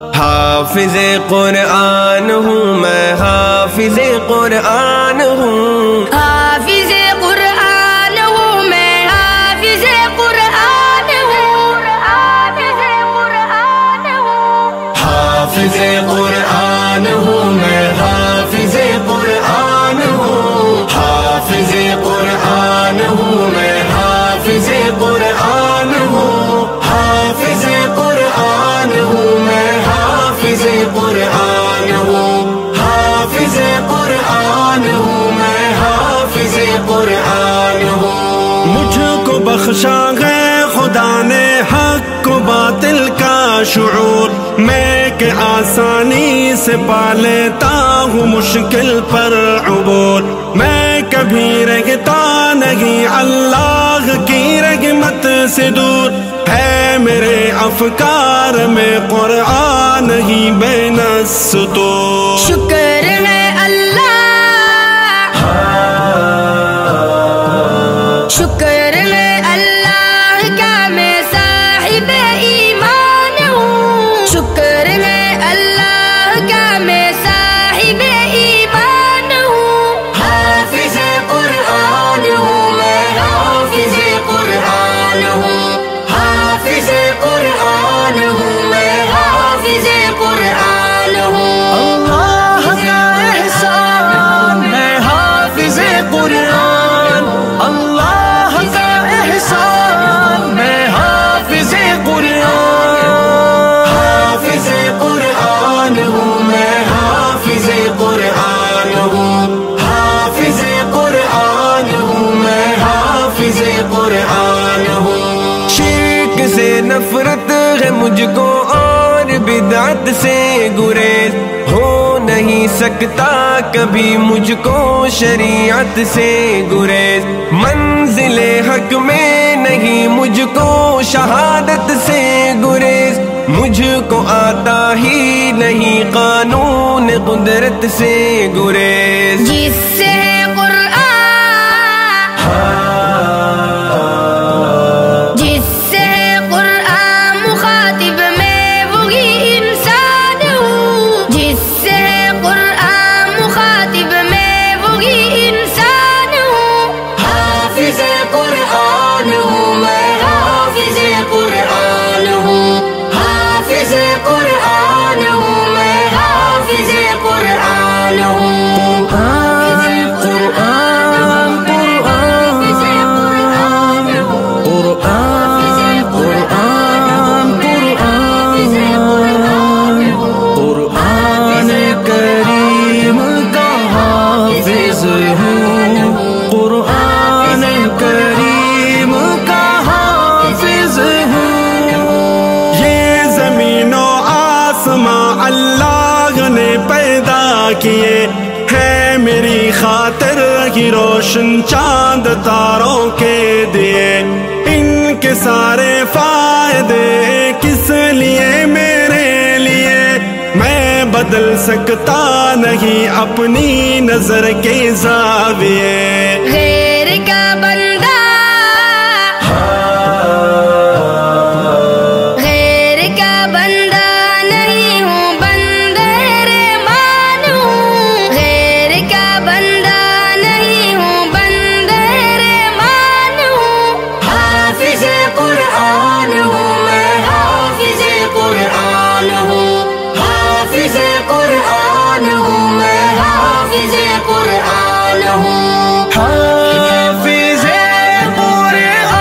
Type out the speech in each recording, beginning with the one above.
حافظ قرآن ہوں میں، حافظ قرآن ہوں، حافظ قرآن ہوں میں، حافظ قرآن ہوں، حافظ قرآن ہوں، حافظ قرآن ہوں میں، حافظ قرآن ہوں، حافظ قرآن ہوں میں، حافظ قرآن ہوں، حافظ قرآن ہوں میں، حافظ قرآن ہوں، حافظ قرآن ہوں میں، حافظ قرآن ہوں۔ مجھ کو بخشا ہے خدا نے حق و باطل کا شعور، میں کہ آسانی سے پا لیتا ہوں مشکل پر عبور، میں کبھی رہتا نہیں اللہ کی رحمت سے دور، ہے میرے افکار میں قرآن ہی بین السطور۔ شکر ہے اللہ، شکر ہے اللہ کا میں صاحب ایمان ہوں، شکر ہے اللہ کا میں صاحب ایمان ہوں، حافظ قرآن ہوں میں، حافظ قرآن ہوں، حافظ قرآن ہوں میں، حافظ قرآن ہوں۔ اللہ کا احسان میں حافظ قرآن، اللہ کا احسان میں حافظ قرآن، حافظ قرآن ہوں میں، حافظ قرآن ہوں، حافظ قرآن ہوں میں، حافظ قرآن ہوں۔ شرک سے نفرت ہے مجھ کو اور بدعت سے گریز، ہو نہیں سکتا کبھی مجھ کو شریعت سے گریز، منزل حق میں نہیں مجھ کو شہادت سے گریز، مجھ کو آتا ہی نہیں قانون قدرت سے گریز۔ جس سے ہے قرآن، جس سے ہے قرآن مخاطب میں وہی انسان ہوں، جس سے ہے قرآن مخاطب میں وہی انسان ہوں، حافظ قرآن ہوں میں، حافظ قرآن ہوں، حافظ قرآن ہوں میں، حافظ قرآن ہوں، قرآن قرآن قرآن قرآن قرآن کریم کا حافظ ہوں، قرآن کریم کا حافظ ہوں۔ یہ زمین و آسماں اللہ نے پیدا کیے، ہے میری خاطر کی روشن چاند تاروں کے دیے، ان کے سارے فائدے کس لیے میرے لیے، میں بدل سکتا نہیں اپنی نظر کے زاویے، غیر کا بندہ، غیر کا بندہ نہیں ہوں، بندہ رحمان ہوں، غیر کا بندہ نہیں ہوں، بندہ رحمان ہوں، حافظ قرآن ہوں میں، حافظ قرآن ہوں، حافظ قرآن ہوں میں، حافظ قرآن ہوں، حافظ قرآن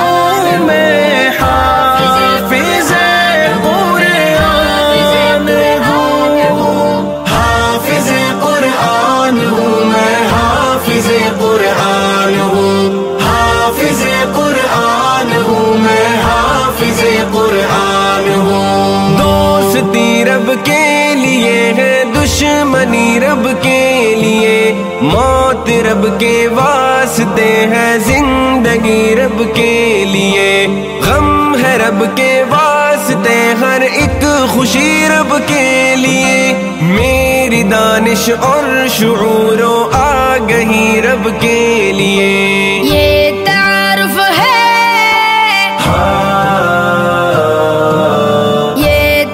ہوں میں، حافظ قرآن ہوں، حافظ قرآن ہوں میں، حافظ قرآن ہوں، حافظ قرآن ہوں میں، حافظ قرآن ہوں۔ دوستی رب کے لیے ہے، دشمنی رب کے لیے، موت رب کے واسطے ہے، زندگی رب کے لیے، غم ہے رب کے واسطے، ہر ایک خوشی رب کے لیے، میری دانش اور شعور و آگہی رب کے لیے، یہ تعارف ہے، یہ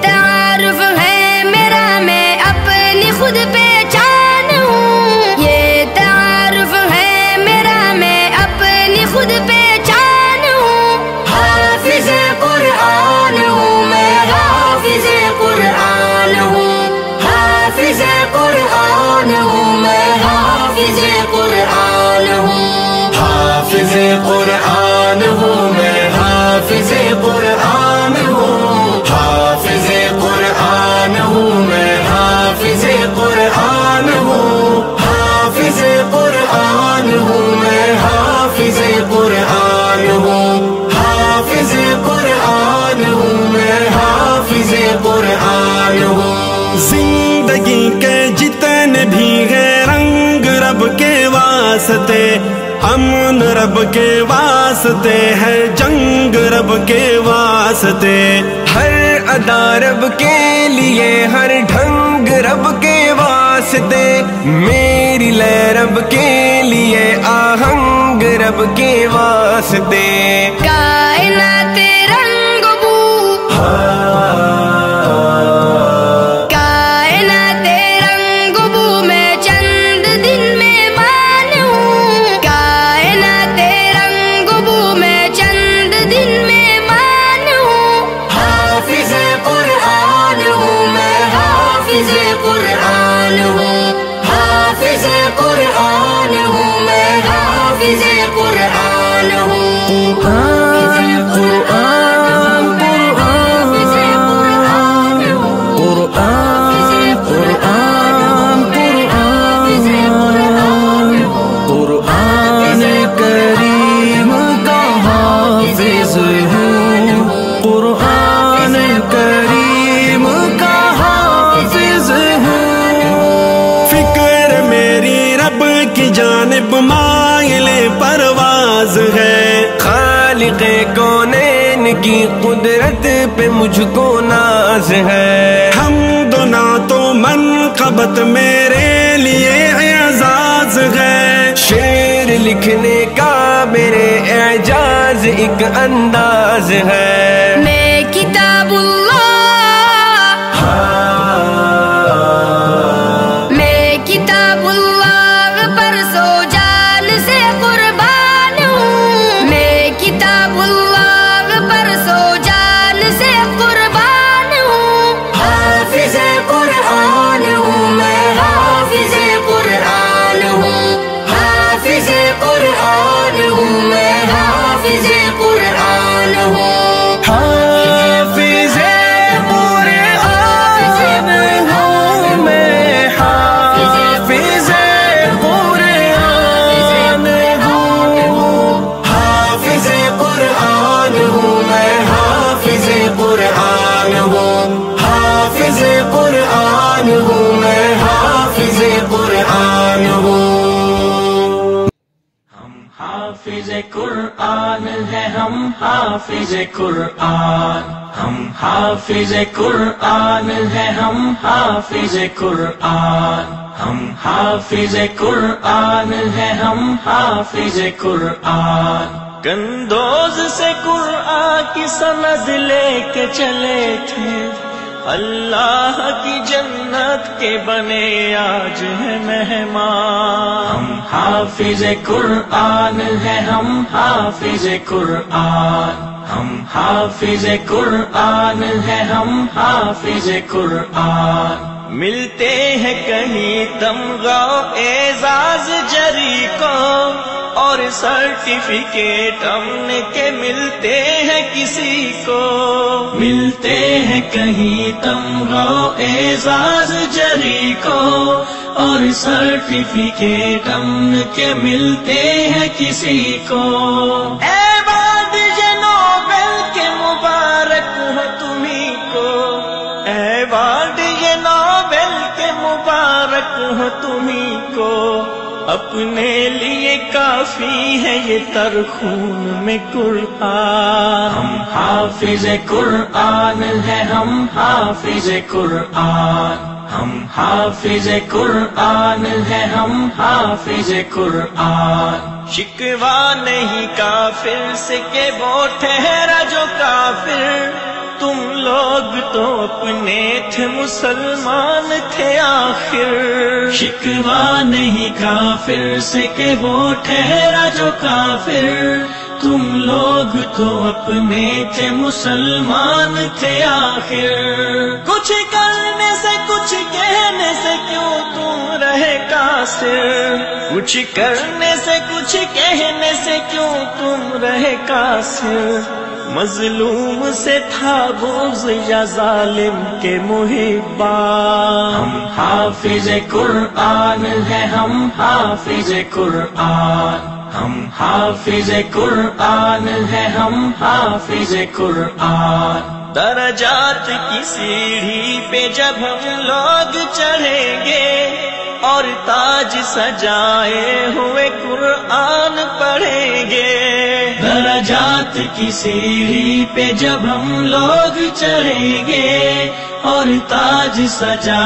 واسطے، امن رب کے واسطے ہے، جنگ رب کے واسطے، ہر ادا رب کے لیے، ہر ڈھنگ رب کے واسطے، میری لے رب کے لیے، آہنگ رب کے واسطے، کائنات رنگ بو، کائنات رنگ بو میں چند دن مہمان ہوں، کائنات رنگ بو میں چند دن مہمان ہوں، حافظ قرآن ہوں میں، حافظ قرآن ہوں، حافظ قرآن ہوں میں، حافظ قرآن ہوں، مائل پرواز ہے، خالق کونین کی قدرت پہ مجھ کو ناز ہے، حمد و نعت و منقبت میرے لیے اعزاز ہے، شعر لکھنے کا میرے اعجاز ایک انداز ہے، میں کتاب اللہ، میں کتاب اللہ پر سو جان سے قربان ہوں، میں کتاب اللہ پر سو جان سے قربان ہوں، حافظ قرآن ہوں میں، حافظ قرآن ہوں، حافظ قرآن ہوں میں، حافظ قرآن ہوں، حافظ قرآن ہوں میں، حافظ قرآن ہوں، حافظ قرآن ہوں میں، حافظ قرآن ہوں، حافظ قرآن ہوں میں، حافظ قرآن ہوں، ہم حافظ قرآن ہے، ہم حافظ قرآن، ہم حافظ قرآن ہے، ہم حافظ قرآن، ہم حافظ قرآن ہے، ہم حافظ قرآن، کندوز سے قرآن کی سند لے کے چلے تھے، اللہ کی جنت کے بنے آج ہے مہمان، ہم حافظ قرآن ہے، ہم حافظ قرآن، ہم حافظ قرآن ہے، ہم حافظ قرآن، ملتے ہیں کہیں تمغہ اعزاز جری کو، اور سرٹیفکیٹ امن کے ملتے ہیں کسی کو، ملتے ہیں کہیں تمغہ اعزاز جری کو، اور سرٹیفکیٹ امن کے ملتے ہیں کسی کو، ایوارڈ یہ نوبل کے مبارک ہو تمہیں کو، ایوارڈ یہ نوبل کے مبارک ہو تمہیں کو، اپنے لیے کافی ہے یہ تر خون میں قرآن، ہم حافظ قرآن ہے، ہم حافظ قرآن، ہم حافظ قرآن ہے، ہم حافظ قرآن، شکوہ نہیں کافر سے کہ وہ ٹھہرا جو کافر، تم لوگ تو اپنے تھے مسلمان تھے آخر، شکوہ نہیں کافر سے کہ وہ ٹھہرا جو کافر، تم لوگ تو اپنے تھے مسلمان تھے آخر، کچھ کرنے سے کچھ کہنے سے کیوں تم رہے قاصر، کچھ کرنے سے کچھ کہنے سے کیوں تم رہے قاصر، مظلوم سے تھا بغض یا ظالم کے محبان، ہم حافظ قرآن ہے، ہم حافظ قرآن، ہم حافظ قرآن ہے، ہم حافظ قرآن، درجات کی سیڑھی پہ جب ہم لوگ چڑھیں گے، اور تاج سجائے ہوئے قرآن پڑھیں گے. درجات کی سیڑھی پہ جب ہم لوگ چڑھیں گے اور تاج سجا